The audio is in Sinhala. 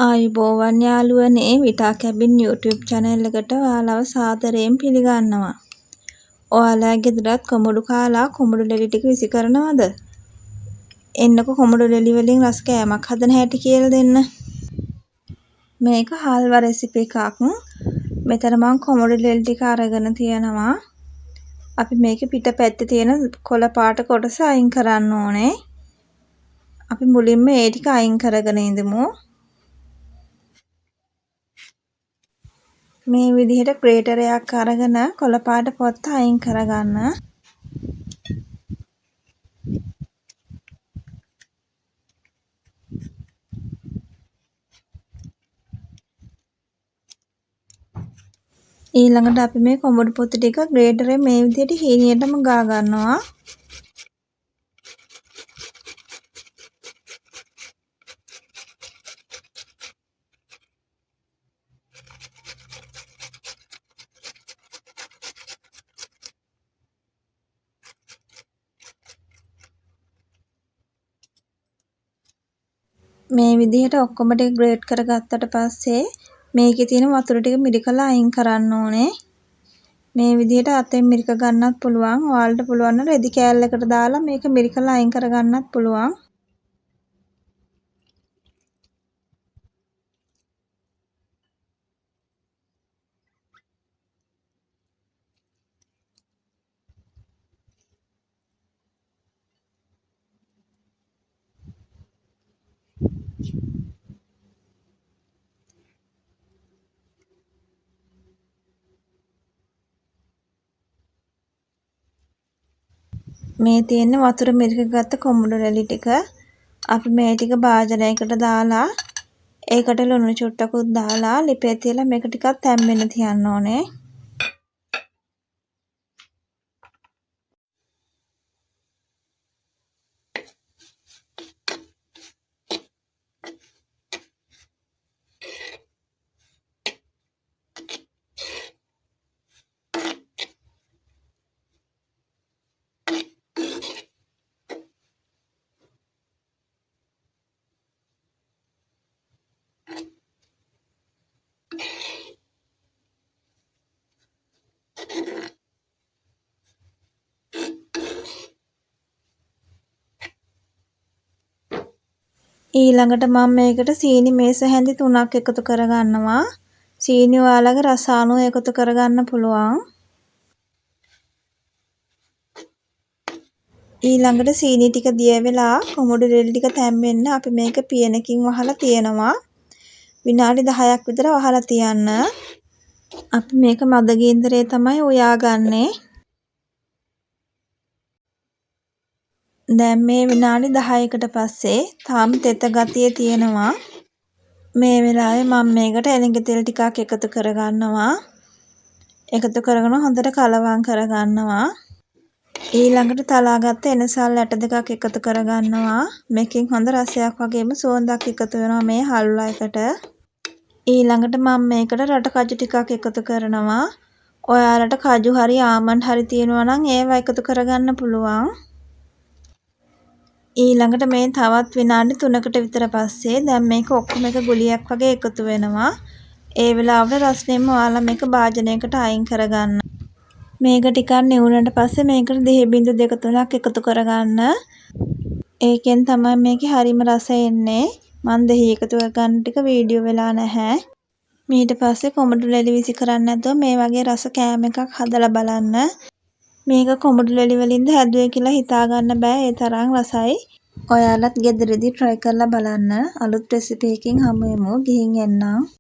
ආයුබෝවන් යාළුවනේ විටා කැබින් YouTube channel එකට ඔයාලව සාදරයෙන් පිළිගන්නවා. ඔයාලා ගෙදරත් කොමඩු කාලා කොමඩු ලෙලි ටික විසි කරනවද? එන්නකො කොමඩු ලෙලි වලින් රස කෑමක් හදන හැටි කියලා දෙන්න. මේක හල්වා රෙසිපි එකක්. මෙතන මම කොමඩු ලෙලි ටික අරගෙන තියනවා. අපි මේකේ පිට පැත්තේ තියෙන කොළ පාට කොටස අයින් කරන්න ඕනේ. අපි මුලින්ම ඒ ටික අයින් කරගෙන ඉඳමු. මේ විදිහට ග්‍රේටර් එකක් අරගෙන කොළපාට පොත්ත අයින් කරගන්න. ඊළඟට අපි මේ කොමඩු පොත්ත ටික ග්‍රේටරේ මේ විදිහට හීනියටම ගා ගන්නවා. මේ විදිහට ඔක්කොම ටික ග්‍රේට් කරගත්තට පස්සේ මේකේ තියෙන වතුර ටික මිරිකලා අයින් කරන්න ඕනේ. මේ විදිහට අතෙන් මිරික ගන්නත් පුළුවන්. ඔයාලට පුළුවන් නම් රෙදි කෑල්ලකට දාලා මේක මිරිකලා අයින් කරගන්නත් පුළුවන්. මේ තියෙන වතුර මිරික ගත්ත කොමඩු රැලි ටික අපි මේ ටික භාජනයකට දාලා ඒකට ලුණු චුට්ටකුත් දාලා ලිපේ තියලා මේක ටිකක් තැම්බෙන්න තියන්න ඕනේ. ඊළඟට මම මේකට සීනි මේස හැඳි 3ක් එකතු කරගන්නවා. සීනි ඔයාලගේ රස අනුව එකතු කරගන්න පුළුවන්. ඊළඟට සීනි ටික දිය වෙලා කොමඩු රෙලි ටික තැම්බෙන්න අපි මේක පියනකින් වහලා තියනවා. විනාඩි 10ක් විතර වහලා තියන්න. අපි මේක මද ගින්දරේ තමයි උයාගන්නේ. දැන් මේ විනාඩි 10කට පස්සේ තාම තෙත ගතිය තියෙනවා. මේ වෙලාවේ මම මේකට එළඟ තෙල් ටිකක් එකතු කරගන්නවා. එකතු කරගෙන හොඳට කලවම් කරගන්නවා. ඊළඟට තලාගත්ත එනසල් ඇට දෙකක් එකතු කරගන්නවා. මේකෙන් හොඳ රසයක් වගේම සුවඳක් එකතු වෙනවා මේ හල්වා එකට. ඊළඟට මම මේකට රට කජු ටිකක් එකතු කරනවා. ඔයාලට කජු හරි ආමන්ඩ් හරි තියෙනවා නම් ඒවා එකතු කරගන්න පුළුවන්. ඊළඟට මේ තවත් විනාඩි 3කට විතර පස්සේ දැන් මේක ඔක්කොම එක ගුලියක් වගේ එකතු වෙනවා. ඒ වෙලාවට රස්නෙම ඔයාලා මේක භාජනයකට අයින් කරගන්න. මේක ටිකක් නිවුනට පස්සේ මේකට දෙහි බිඳු 2-3ක් එකතු කරගන්න. ඒකෙන් තමයි මේකේ හරිම රස එන්නේ. මම දෙහි එකතු කරගන්න ටික වීඩියෝ වෙලා නැහැ. ඊට පස්සේ කොමඩු ලෙලි විසි කරන්නේ නැතුව මේ වගේ රස කෑම එකක් හදලා බලන්න. මේක කොමඩු ලෙලි වලින්ද හැදුවේ කියලා හිතා ගන්න බෑ. ඒ තරම් රසයි. ඔයාලත් ගෙදරදී try කරලා බලන්න. අලුත් රෙසිපි එකකින් හමු වෙමු. ගිහින් එන්නම්.